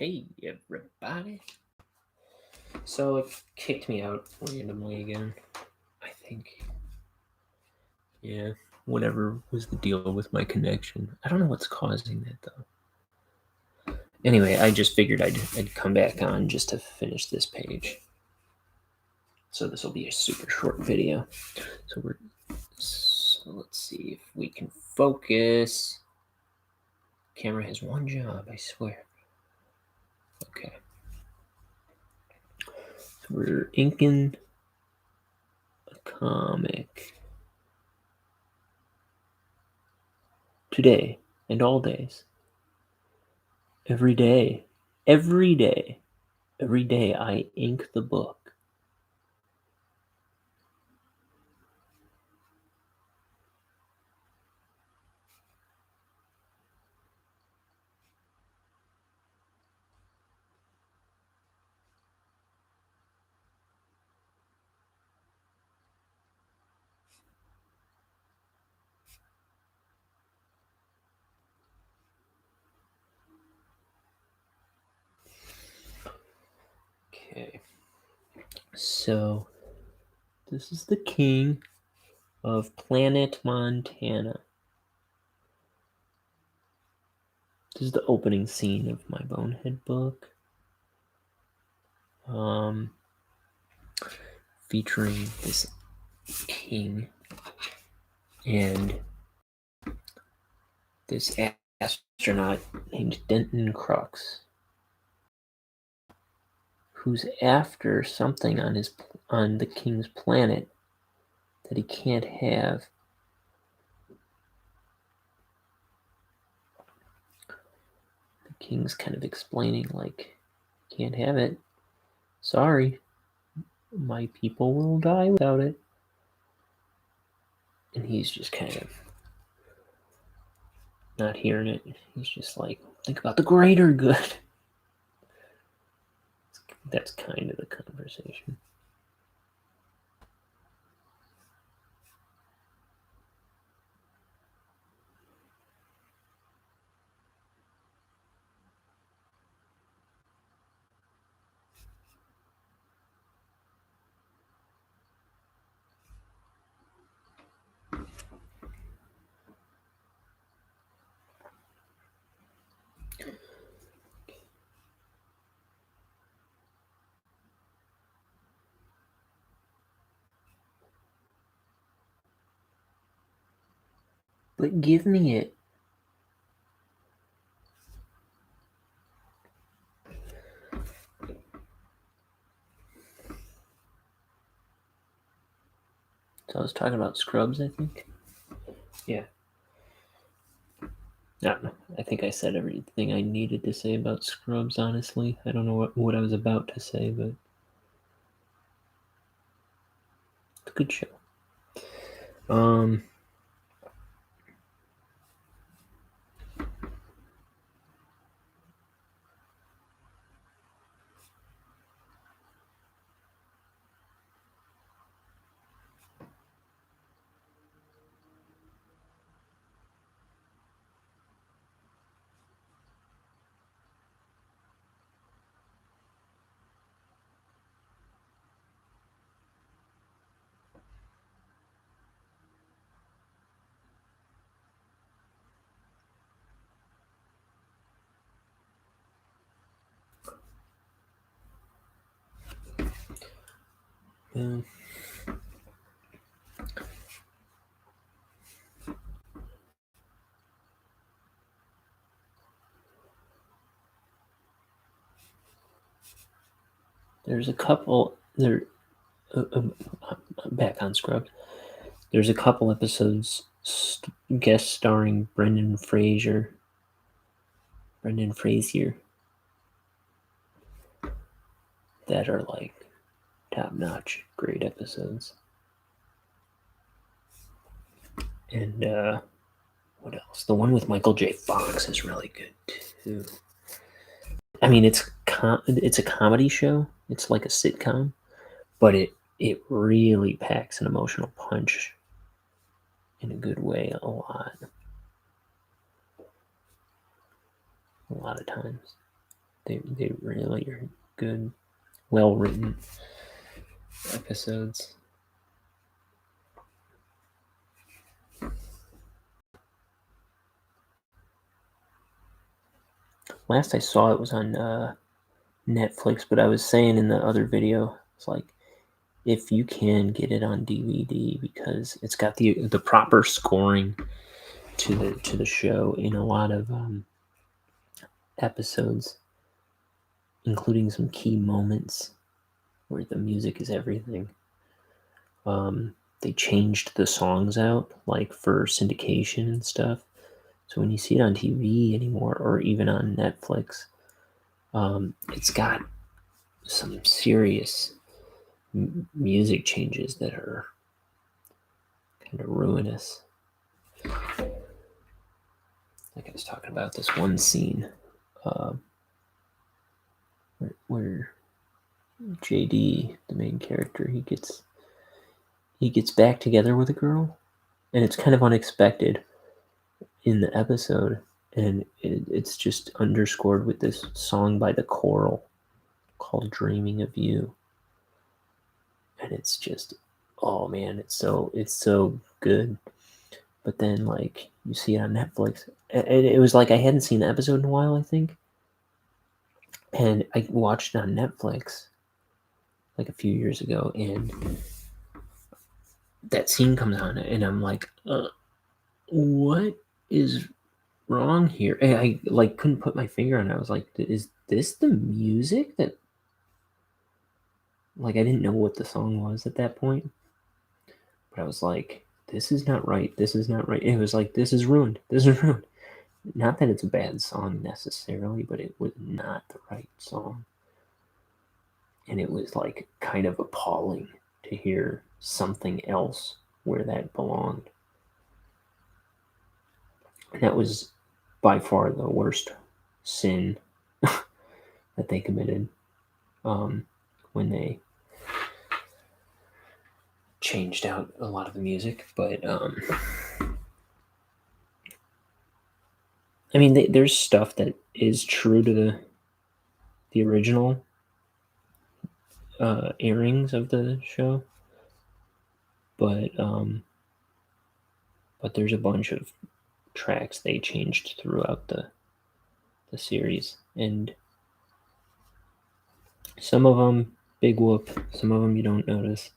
Hey, everybody. So it kicked me out randomly again. I think. Yeah, whatever was the deal with my connection. I don't know what's causing that, though. Anyway, I just figured I'd come back on just to finish this page. So this will be a super short video. So let's see if we can focus. Camera has one job, I swear. Okay. So we're inking a comic. Today and all days. Every day I ink the book. Okay, so this is the king of Planet Montana. This is the opening scene of my Bonehead book. Featuring this king and this astronaut named Denton Crux, who's after something on the king's planet that he can't have. The king's kind of explaining, like, can't have it. Sorry, my people will die without it. And he's just kind of not hearing it. He's just like, think about the greater good. That's kind of the conversation. But give me it. So I was talking about Scrubs, I think. Yeah. No, I think I said everything I needed to say about Scrubs, honestly. I don't know what I was about to say, but it's a good show. There's a couple there. Back on Scrubs. There's a couple episodes guest starring Brendan Fraser, that are like top-notch, great episodes. And what else? The one with Michael J. Fox is really good too. I mean, it's a comedy show. It's like a sitcom, but it really packs an emotional punch in a good way a lot of times. They really are good, well written episodes. Last I saw it was on Netflix, but I was saying in the other video, it's like if you can get it on DVD because it's got the proper scoring to the show in a lot of episodes, including some key moments where the music is everything. They changed the songs out like for syndication and stuff. So when you see it on TV anymore, or even on Netflix, it's got some serious music changes that are kind of ruinous. Like I was talking about this one scene where JD, the main character, he gets back together with a girl, and it's kind of unexpected in the episode, and it's just underscored with this song by the Choral called "Dreaming of You," and it's just, oh man, it's so good. But then like you see it on Netflix, and it was like I hadn't seen the episode in a while, I think, and I watched it on Netflix like a few years ago, and that scene comes on, and I'm like, what is wrong here? And I like couldn't put my finger on it. I was like, is this the music that? Like I didn't know what the song was at that point, but I was like, this is not right. This is not right. And it was like, this is ruined. This is ruined. Not that it's a bad song necessarily, but it was not the right song. And it was like kind of appalling to hear something else where that belonged. And that was by far the worst sin that they committed when they changed out a lot of the music. But I mean, there's stuff that is true to the original airings of the show, but there's a bunch of tracks they changed throughout the series, and some of them big whoop, some of them you don't notice,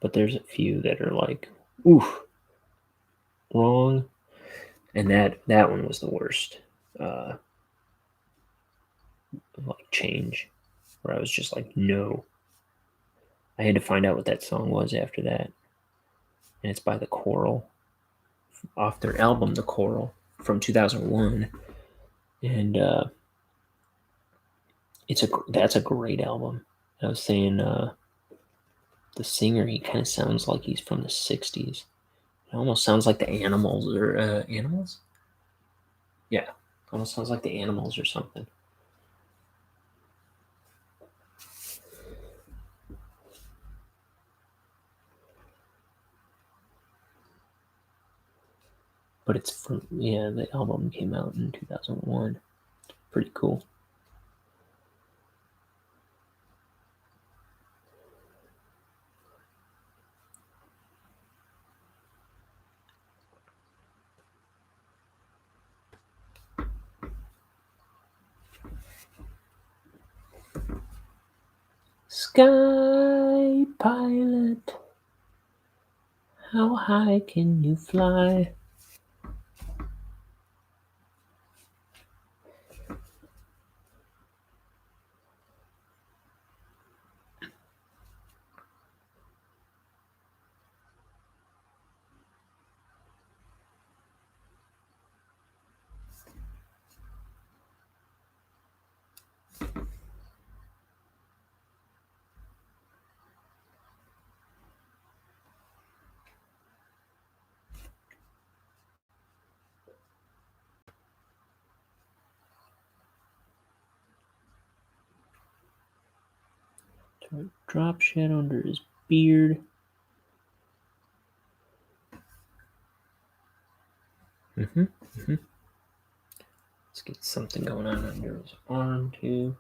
but there's a few that are like, oof, wrong, and that one was the worst. Like change, where I was just like, no. I had to find out what that song was after that, and it's by the Choral off their album The Choral from 2001, and that's a great album. I was saying the singer, he kind of sounds like he's from the 60s. It almost sounds like the Animals, or Animals. Yeah, almost sounds like the Animals or something. But it's from, yeah, the album came out in 2001. Pretty cool. Sky pilot, how high can you fly? Drop shadow under his beard. Let's get something going on under his arm too.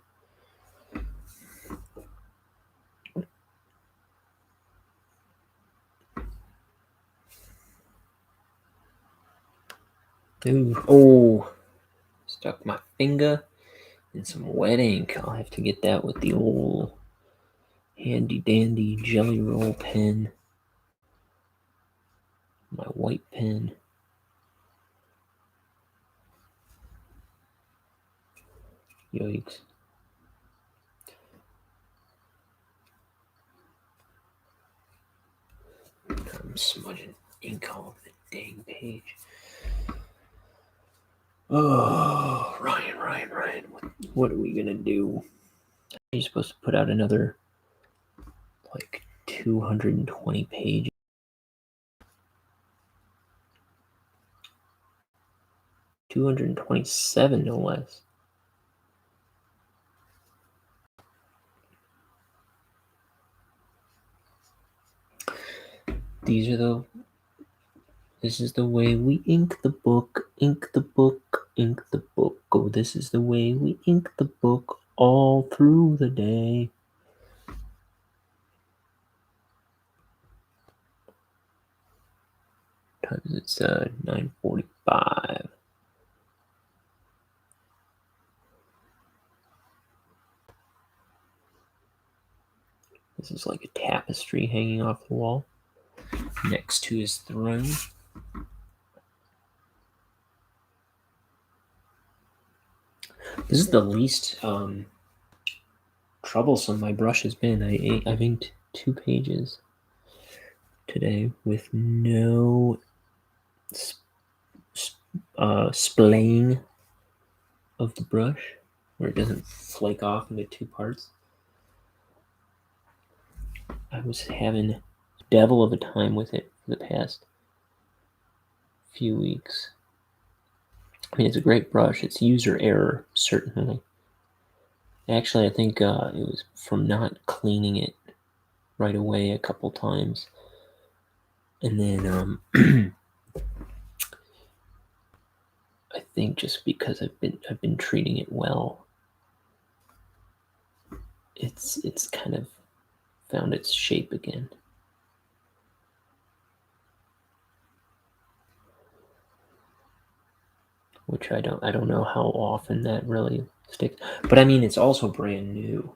Ooh, oh, stuck my finger in some wet ink. I'll have to get that with the old handy dandy jelly roll pen. My white pen. Yikes. I'm smudging ink all over the dang page. Oh, Ryan. What are we gonna do? Are you supposed to put out another, like, 220 pages? 227, no less. This is the way we ink the book, ink the book, ink the book. Oh, this is the way we ink the book all through the day. Times it's 9:45. This is like a tapestry hanging off the wall next to his throne. This is the least troublesome my brush has been. I've inked 2 pages today with no splaying of the brush, where it doesn't flake off into 2 parts. I was having a devil of a time with it for the past few weeks. I mean, it's a great brush. It's user error, certainly. Actually, I think it was from not cleaning it right away a couple times. And then I think just because I've been treating it well, it's kind of found its shape again. Which I don't know how often that really sticks. But I mean, it's also brand new.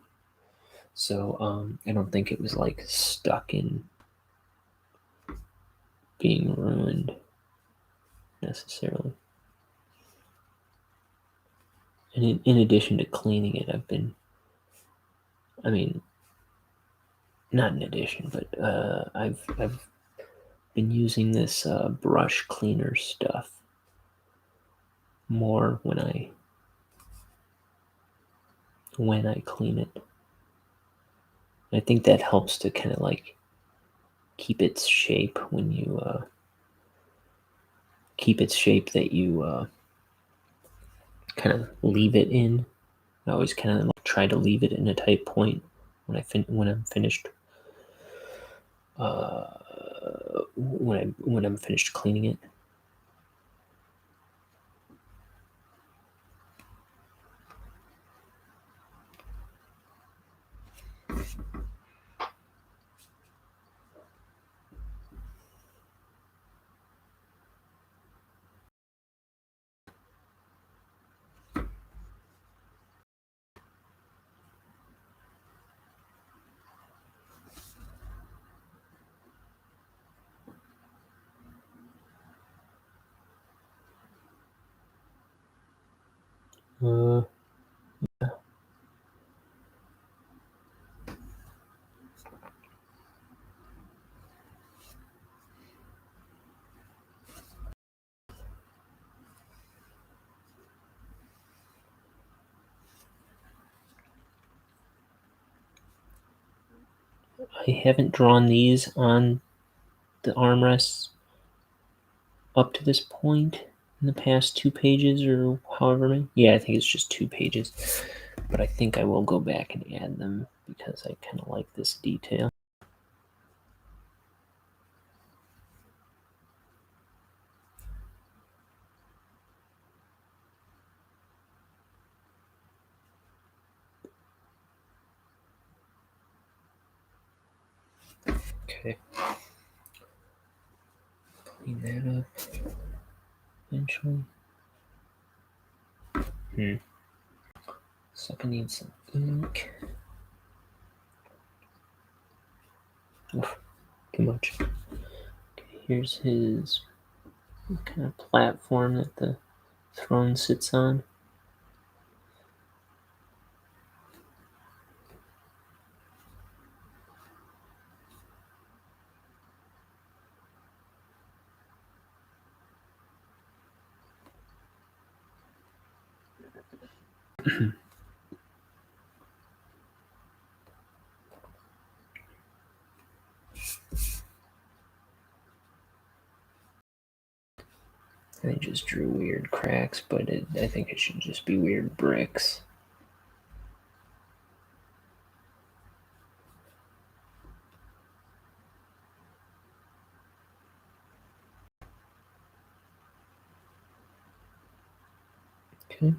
So I don't think it was like stuck in being ruined necessarily. And in addition to cleaning it, not in addition, but I've been using this brush cleaner stuff more when I clean it. I think that helps to kind of like keep its shape when you that you kind of leave it in. I always kind of like try to leave it in a tight point when I'm finished. When I'm finished cleaning it. I haven't drawn these on the armrests up to this point in the past 2 pages or however many. Yeah, I think it's just 2 pages. But I think I will go back and add them because I kind of like this detail. Okay. Clean that up eventually. So I need some ink. Oof, too much. Okay, here's his kind of platform that the throne sits on. I just drew weird cracks, but I think it should just be weird bricks. Okay.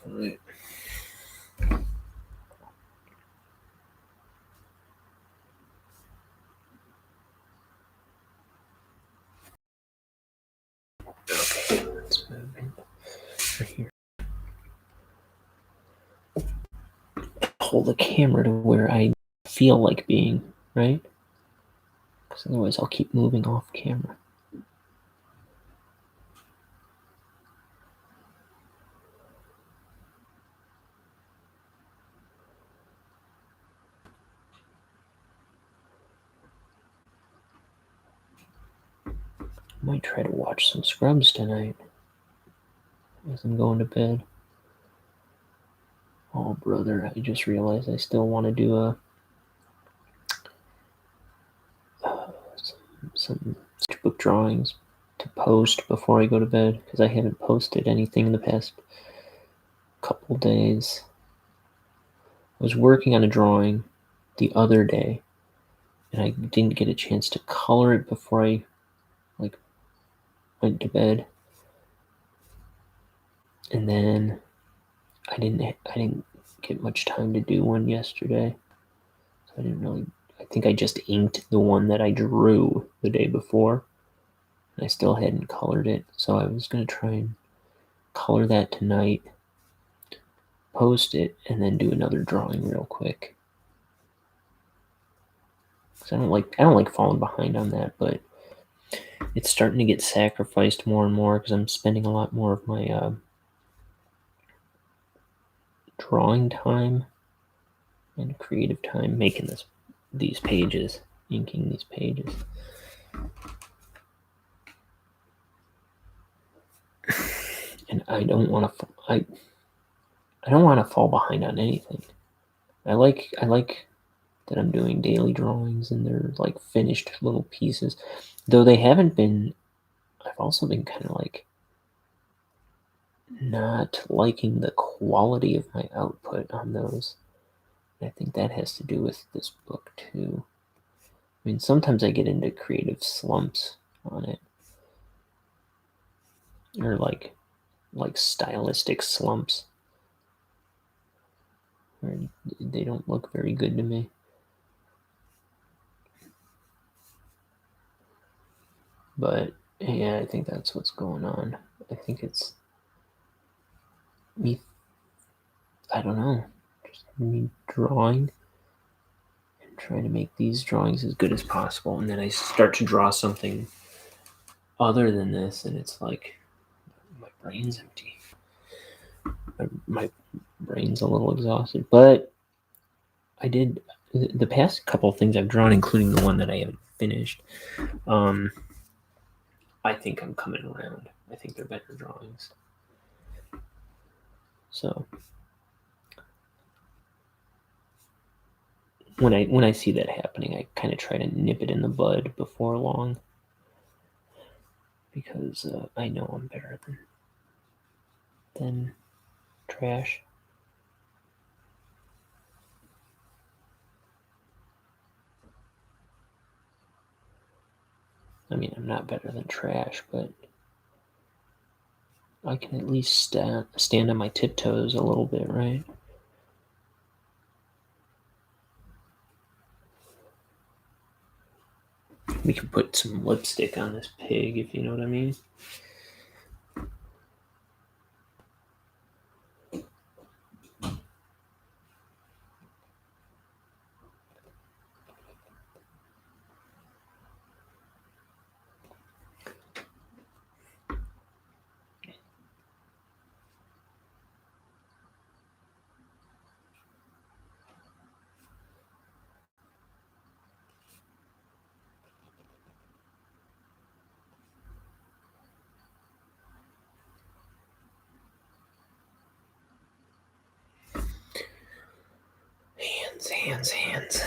All right. Okay, let's move in right here. Hold the camera to where I feel like being, right? Because otherwise I'll keep moving off camera. I might try to watch some Scrubs tonight as I'm going to bed. Oh, brother, I just realized I still want to do some sketchbook drawings to post before I go to bed, because I haven't posted anything in the past couple days. I was working on a drawing the other day, and I didn't get a chance to color it before I went to bed. And then I didn't get much time to do one yesterday, so I didn't really. I think I just inked the one that I drew the day before, and I still hadn't colored it. So I was gonna try and color that tonight, post it, and then do another drawing real quick. Because I don't like falling behind on that, but it's starting to get sacrificed more and more because I'm spending a lot more of my drawing time and creative time making these pages, inking these pages. And I don't want to. I don't want to fall behind on anything. I like that I'm doing daily drawings and they're like finished little pieces, though they haven't been. I've also been kind of like not liking the quality of my output on those. And I think that has to do with this book too. I mean, sometimes I get into creative slumps on it, or like stylistic slumps, where they don't look very good to me. But yeah, I think that's what's going on. I think it's me. I don't know, just me drawing and trying to make these drawings as good as possible, and then I start to draw something other than this, and it's like my brain's empty. My brain's a little exhausted, but I did the past couple of things I've drawn, including the one that I haven't finished. I think I'm coming around. I think they're better drawings. So when I see that happening, I kind of try to nip it in the bud before long, because I know I'm better than trash. I mean, I'm not better than trash, but I can at least stand on my tiptoes a little bit, right? We can put some lipstick on this pig, if you know what I mean. Hands.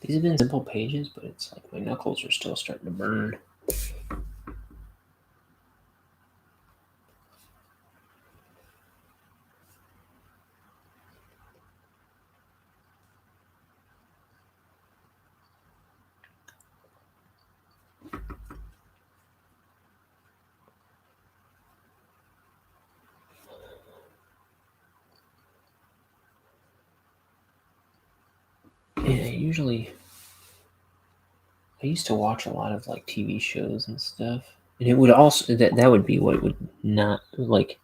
These have been simple pages, but it's like my knuckles are still starting to burn. Yeah, I used to watch a lot of like TV shows and stuff, and it would also that would be what would not like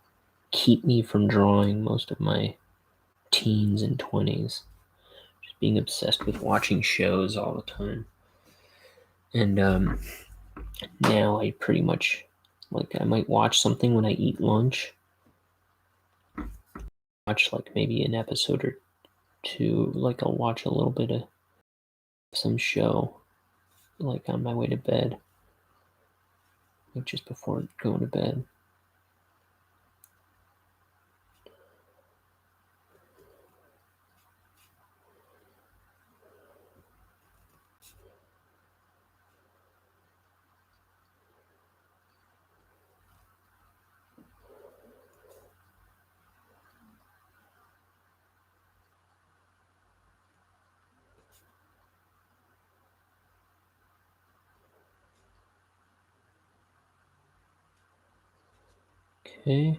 keep me from drawing most of my teens and 20s. Just being obsessed with watching shows all the time, and now I pretty much like I might watch something when I eat lunch. Watch like maybe an episode or two. Like I'll watch a little bit of some show, like on my way to bed, like just before going to bed. Okay.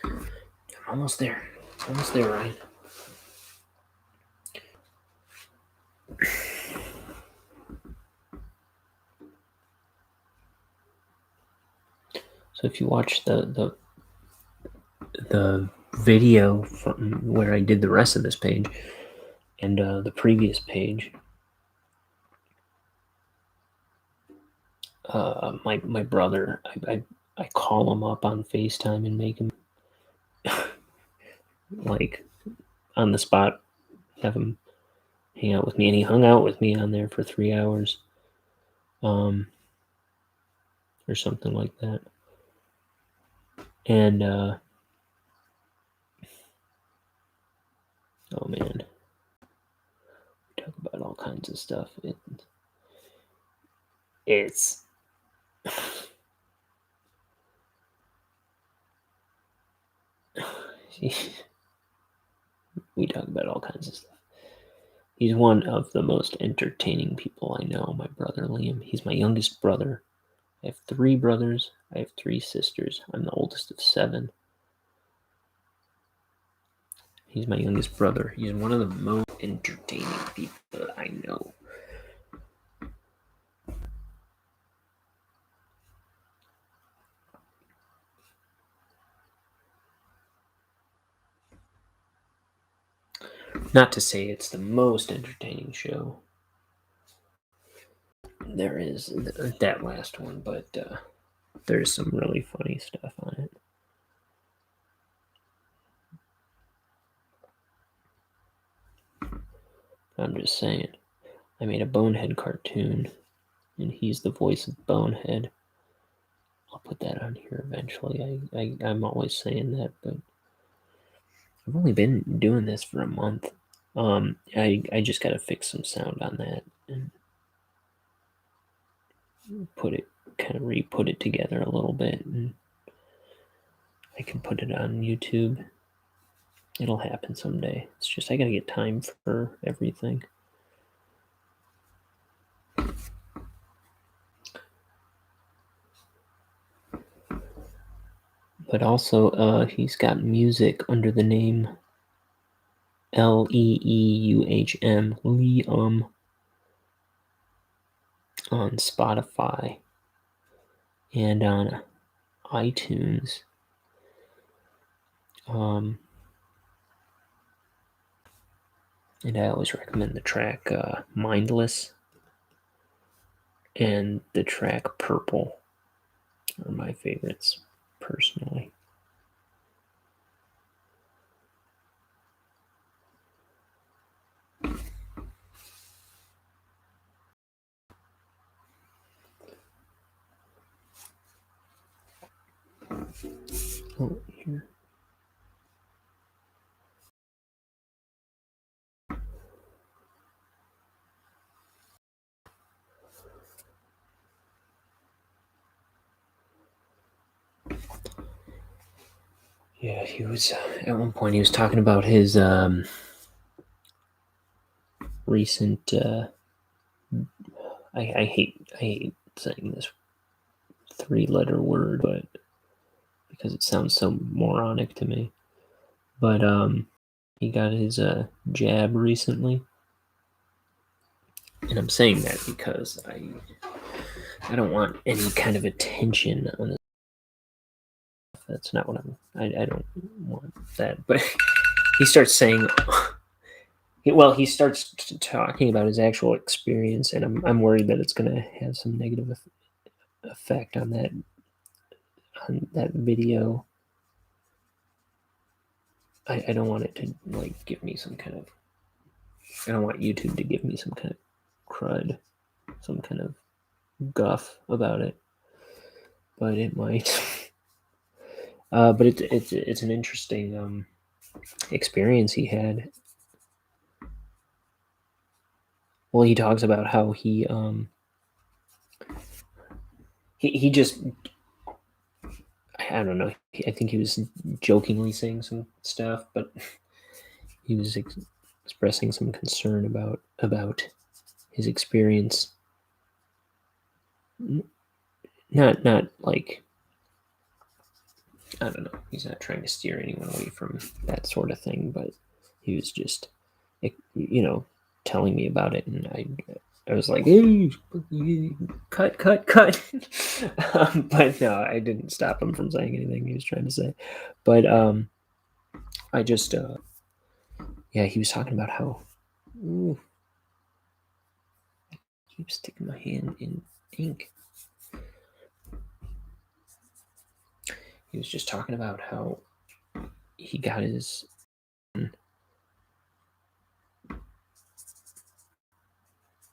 I'm almost there. It's almost there, Ryan. So if you watch the video from where I did the rest of this page and the previous page, my brother, I call him up on FaceTime and make him like on the spot, have him hang out with me, and he hung out with me on there for 3 hours, or something like that. And oh man, we talk about all kinds of stuff. It's we talk about all kinds of stuff. He's one of the most entertaining people I know, my brother Liam. He's my youngest brother. I have 3 brothers. I have 3 sisters. I'm the oldest of 7. He's my youngest brother. He's one of the most entertaining people that I know. Not to say it's the most entertaining show there is, that last one, but there's some really funny stuff on it. I'm just saying. I made a Bonehead cartoon, and he's the voice of Bonehead. I'll put that on here eventually. I'm always saying that, but I've only been doing this for a month. I just got to fix some sound on that and re-put it together a little bit, and I can put it on YouTube. It'll happen someday. It's just I gotta get time for everything. But also, he's got music under the name Leeuhm, Liam, on Spotify and on iTunes. And I always recommend the track Mindless and the track Purple are my favorites, personally. Oh, here. Yeah, he was at one point he was talking about his recent. I hate saying this three-letter word, but because it sounds so moronic to me. But he got his jab recently, and I'm saying that because I don't want any kind of attention on this. That's not what I don't want that. But he starts saying, he starts talking about his actual experience, and I'm worried that it's going to have some negative effect on that video. I don't want it to like give me some kind of. I don't want YouTube to give me some kind of crud, some kind of guff about it, but it might. But it's an interesting experience he had. Well, he talks about how he just I don't know. I think he was jokingly saying some stuff, but he was expressing some concern about his experience. Not like I don't know. He's not trying to steer anyone away from that sort of thing, but he was just telling me about it, and I was like, hey, cut. But no, I didn't stop him from saying anything he was trying to say. But I just, he was talking about how, ooh, I keep sticking my hand in ink. He was just talking about how he got his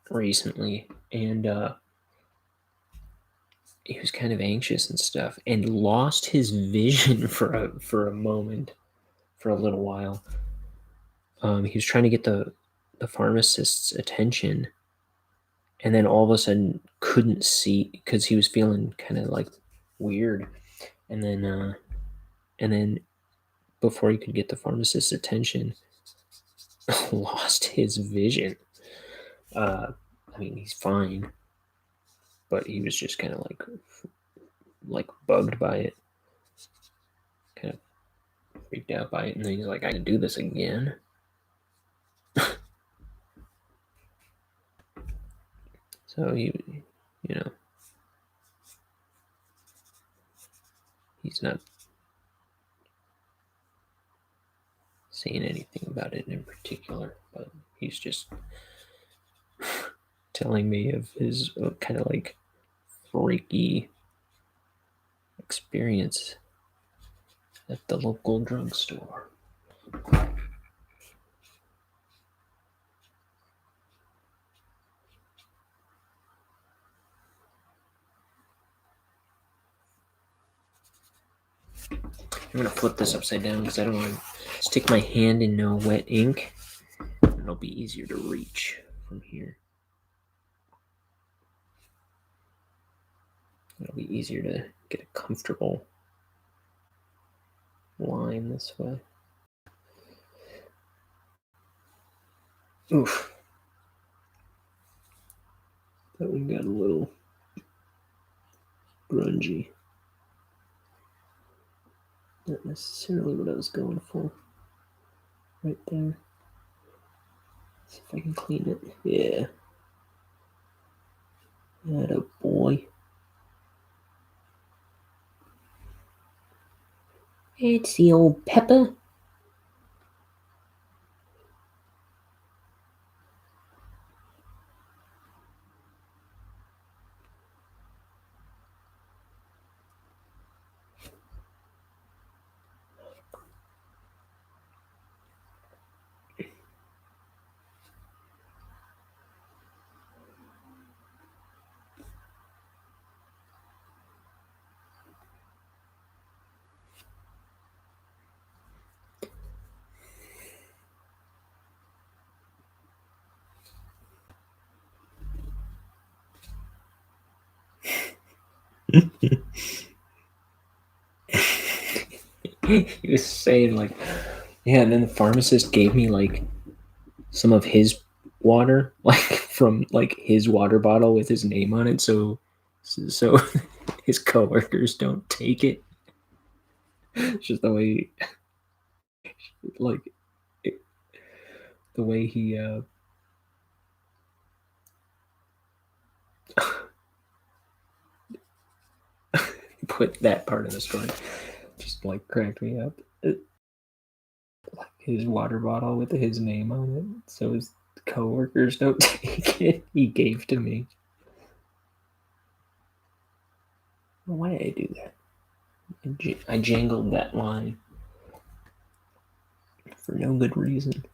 recently, and he was kind of anxious and stuff, and lost his vision for a moment, for a little while. He was trying to get the pharmacist's attention, and then all of a sudden couldn't see because he was feeling kind of like weird, and then before he could get the pharmacist's attention, lost his vision. I mean, he's fine, but he was just kind of like bugged by it, kind of freaked out by it, and then he's like, I can do this again. So he's not saying anything about it in particular, but he's just telling me of his kind of like freaky experience at the local drugstore. I'm gonna flip this upside down because I don't want to stick my hand in no wet ink. It'll be easier to reach from here. It'll be easier to get a comfortable line this way. Oof. That one got a little grungy. Not necessarily what I was going for. Right there. See if I can clean it. Yeah. Atta boy. It's the old pepper. He was saying like, yeah, and then the pharmacist gave me like some of his water, like from like his water bottle with his name on it, so his coworkers don't take it. It's just the way, like, it, the way he put that part of the story, just like cracked me up. Like his water bottle with his name on it, so his coworkers don't take it. He gave to me. Why did I do that? I jangled that line for no good reason.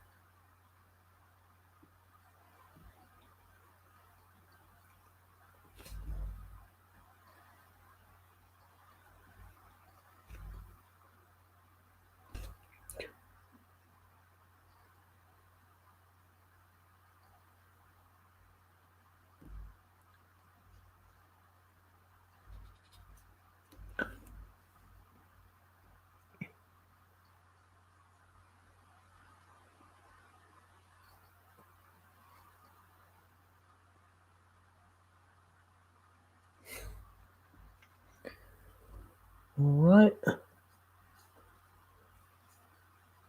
What?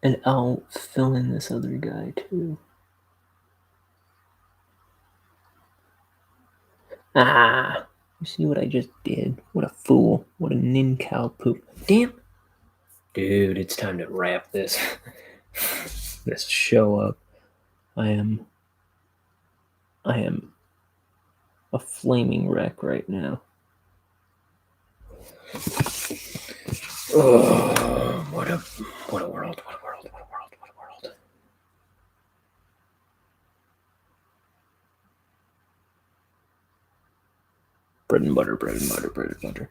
And I'll fill in this other guy too. Ah! You see what I just did? What a fool. What a nincompoop. Damn! Dude, it's time to wrap this this show up. I am a flaming wreck right now. Oh, what a world, what a world, what a world, what a world. Bread and butter, bread and butter, bread and butter.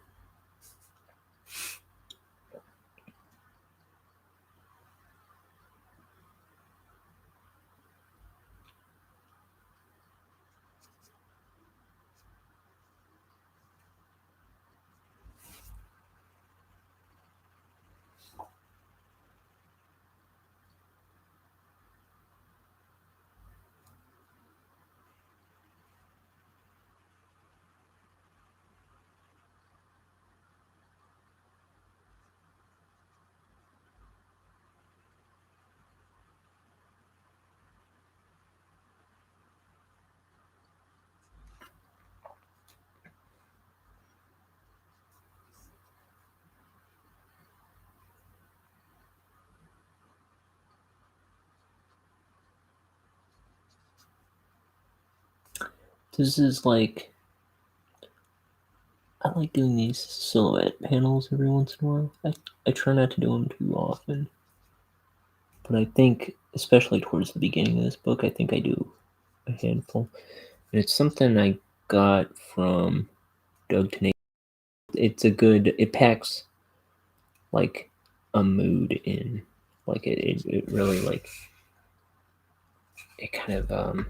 This is like, I like doing these silhouette panels every once in a while. I try not to do them too often. But I think, especially towards the beginning of this book, I think I do a handful. And it's something I got from Doug Tenay. It packs like a mood in. Like it really like, it kind of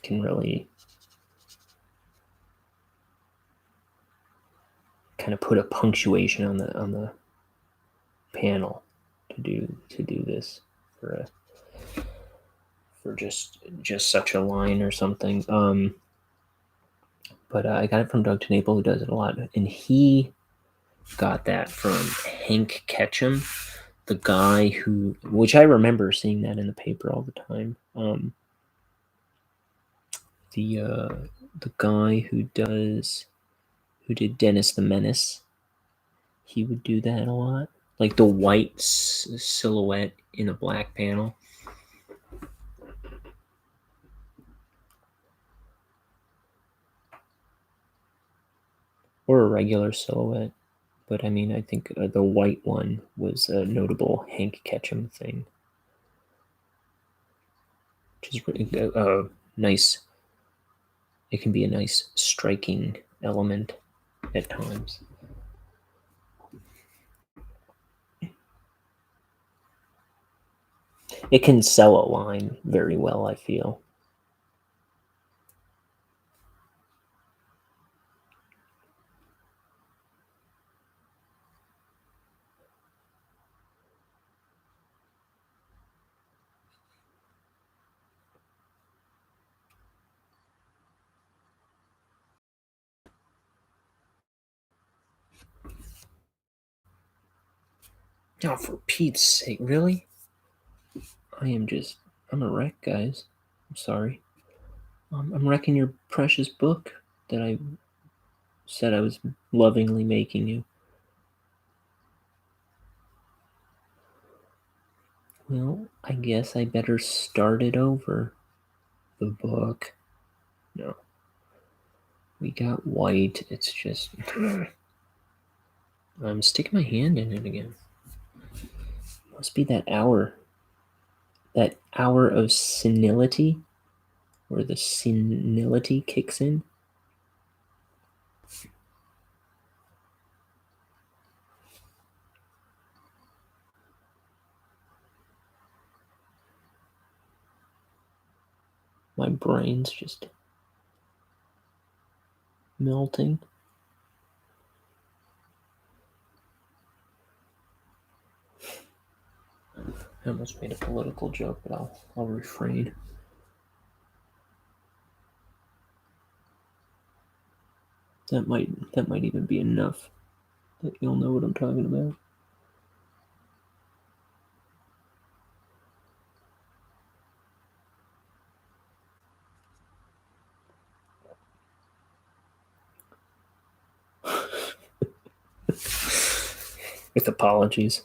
can really kind of put a punctuation on the panel to do this for for just such a line or something. But I got it from Doug TenNapel, who does it a lot, and he got that from Hank Ketchum, the guy who, which I remember seeing that in the paper all the time. The guy who did Dennis the Menace, he would do that a lot, like the white silhouette in a black panel. Or a regular silhouette. But I mean, I think the white one was a notable Hank Ketchum thing, which is really nice. It can be a nice, striking element at times. It can sell a line very well, I feel. Oh, for Pete's sake, really? I'm a wreck, guys. I'm sorry. I'm wrecking your precious book that I said I was lovingly making you. Well, I guess I better start it over. The book. No. We got white. It's just. I'm sticking my hand in it again. Must be that hour. That hour of senility, where the senility kicks in. My brain's just melting. I almost made a political joke, but I'll refrain. That might even be enough that you'll know what I'm talking about. With apologies.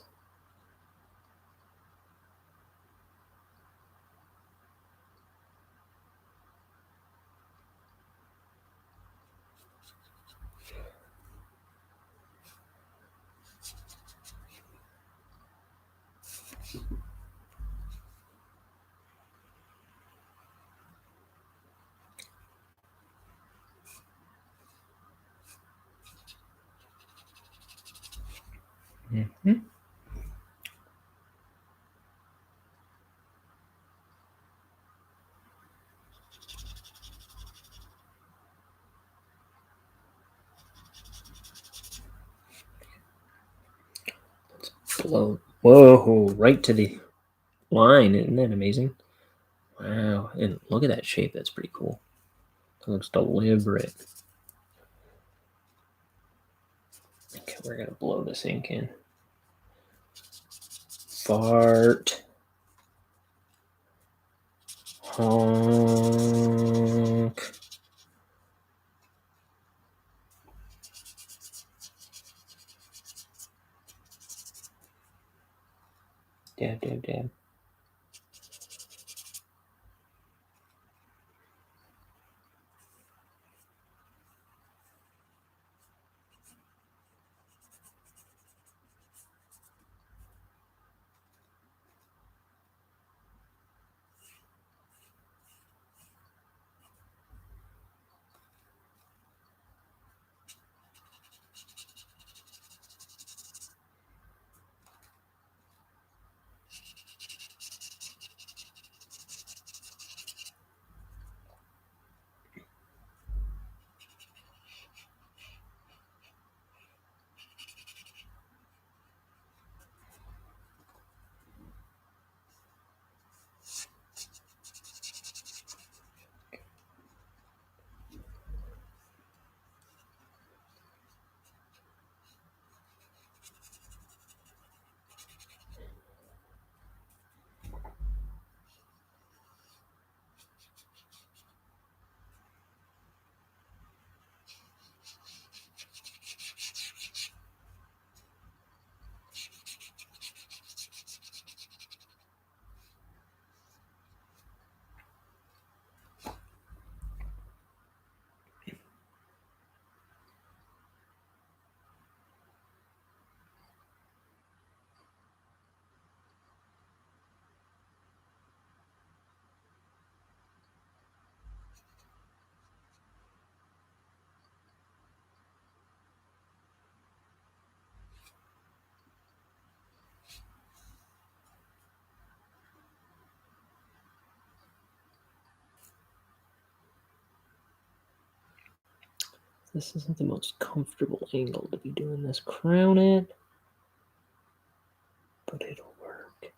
Mm-hmm. Let's blow. Whoa, right to the line. Isn't that amazing? Wow. And look at that shape. That's pretty cool. It looks deliberate. Okay, we're going to blow this ink in. Fart. Honk. Dab, dab, dab. This isn't the most comfortable angle to be doing this crown at, but it'll work.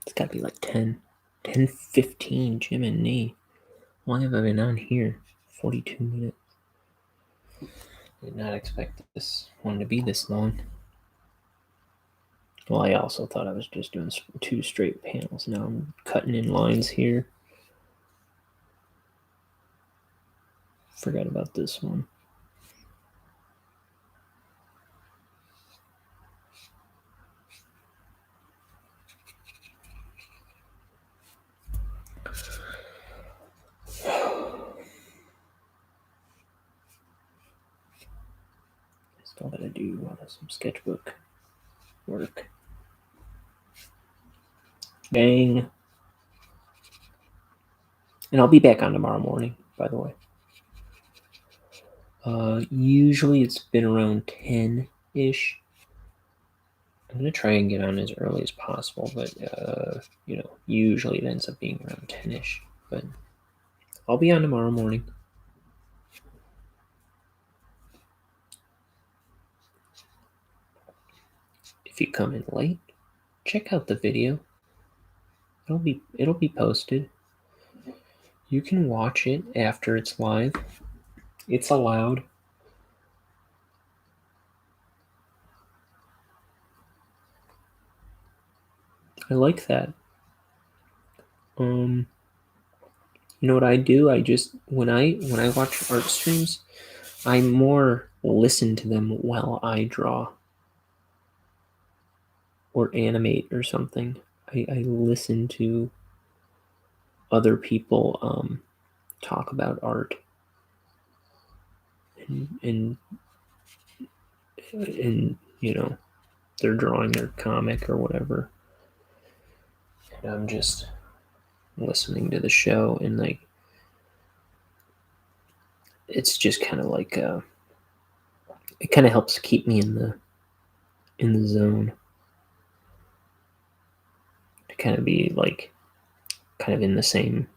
It's gotta be like 10:15, Jim and knee. Why have I been on here? 42 minutes. I did not expect this one to be this long. Well, I also thought I was just doing 2 straight panels. Now I'm cutting in lines here. Forgot about this one. Still gotta do some sketchbook work. Bang. And I'll be back on tomorrow morning, by the way. Usually it's been around 10-ish. I'm gonna try and get on as early as possible, but usually it ends up being around 10-ish. But I'll be on tomorrow morning. If you come in late, check out the video. It'll be posted. You can watch it after it's live. It's allowed. I like that. You know what I do? I just when I watch art streams, I more listen to them while I draw or animate or something. I listen to other people talk about art and they're drawing their comic or whatever. And I'm just listening to the show, and like it's just kind of like it kind of helps keep me in the zone, to kind of be like kind of in the same,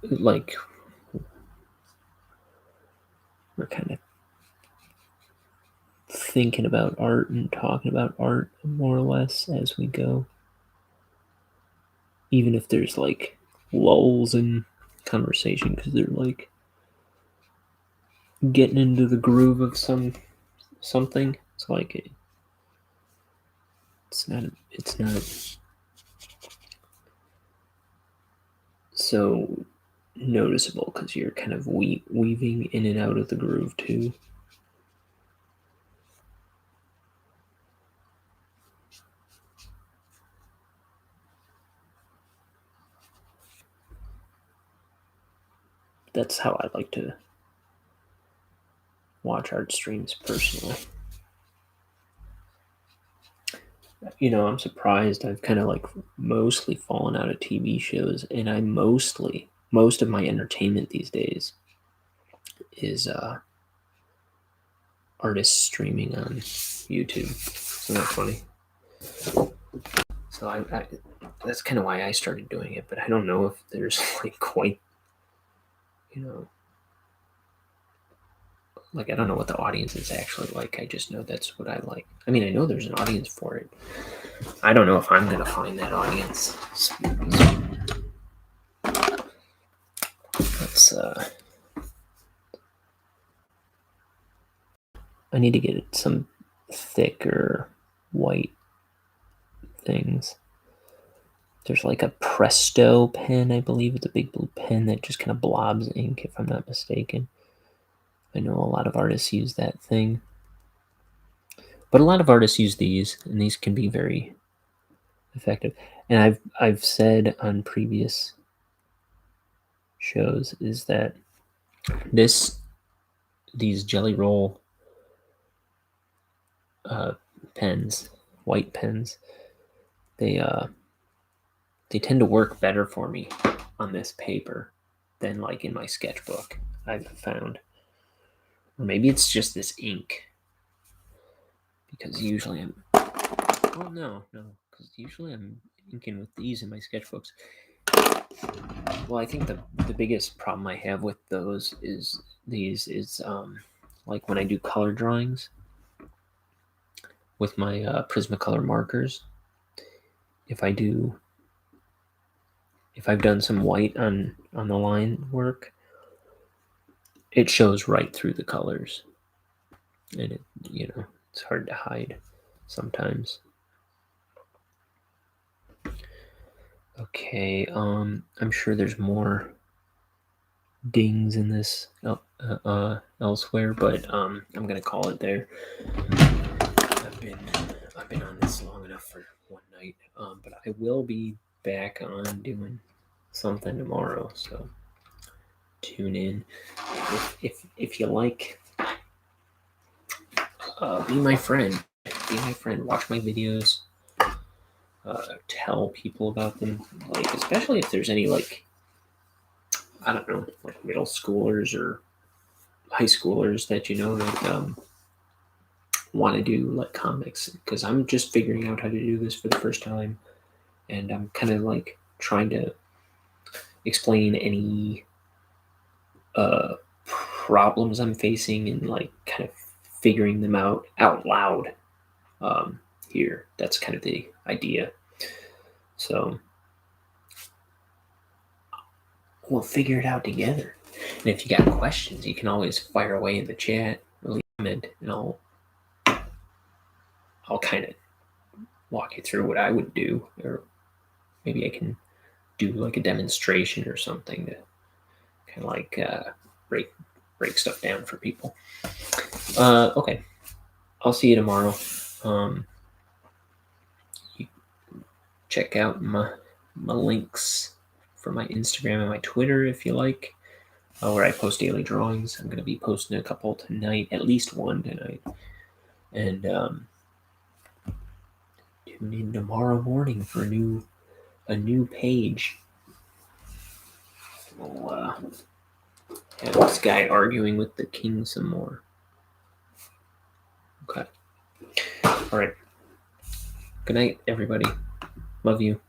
like we're kind of thinking about art and talking about art more or less as we go, even if there's like lulls in conversation because they're like getting into the groove of something. It's like it's not so noticeable because you're kind of weaving in and out of the groove too. That's how I like to watch art streams personally. I'm surprised. I've kind of like mostly fallen out of TV shows, and most of my entertainment these days is artists streaming on YouTube. Isn't that funny? So I that's kind of why I started doing it, but I don't know if there's like quite, like I don't know what the audience is actually like. I just know that's what I like. I mean, I know there's an audience for it. I don't know if I'm gonna find that audience. Let's I need to get some thicker white things. There's like a Presto pen, I believe. It's a big blue pen that just kind of blobs ink, if I'm not mistaken. I know a lot of artists use that thing. But a lot of artists use these, and these can be very effective. And I've said on previous shows is that these Jelly Roll pens, white pens, they tend to work better for me on this paper than like in my sketchbook, I've found. Or maybe it's just this ink. Because usually I'm... Well, no. Because usually I'm inking with these in my sketchbooks. Well, I think the biggest problem I have with those is like when I do color drawings with my Prismacolor markers. If I've done some white on the line work, it shows right through the colors, and it's hard to hide sometimes. Okay, I'm sure there's more dings in this elsewhere, but I'm gonna call it there. I've been on this long enough for one night, but I will be back on doing something tomorrow, so tune in. If you like, be my friend. Be my friend. Watch my videos. Tell people about them, like especially if there's any like, I don't know, like middle schoolers or high schoolers that that want to do like comics, because I'm just figuring out how to do this for the first time, and I'm kind of like trying to explain any problems I'm facing and like kind of figuring them out loud here. That's kind of the idea. So we'll figure it out together. And if you got questions, you can always fire away in the chat or leave a comment, and I'll kind of walk you through what I would do, or maybe I can do like a demonstration or something to kind of like break stuff down for people. Okay, I'll see you tomorrow. You check out my links for my Instagram and my Twitter if you like, where I post daily drawings. I'm going to be posting a couple tonight, at least one tonight, and tune in tomorrow morning for a new page. We'll have this guy arguing with the king some more. Okay. All right. Good night, everybody. Love you.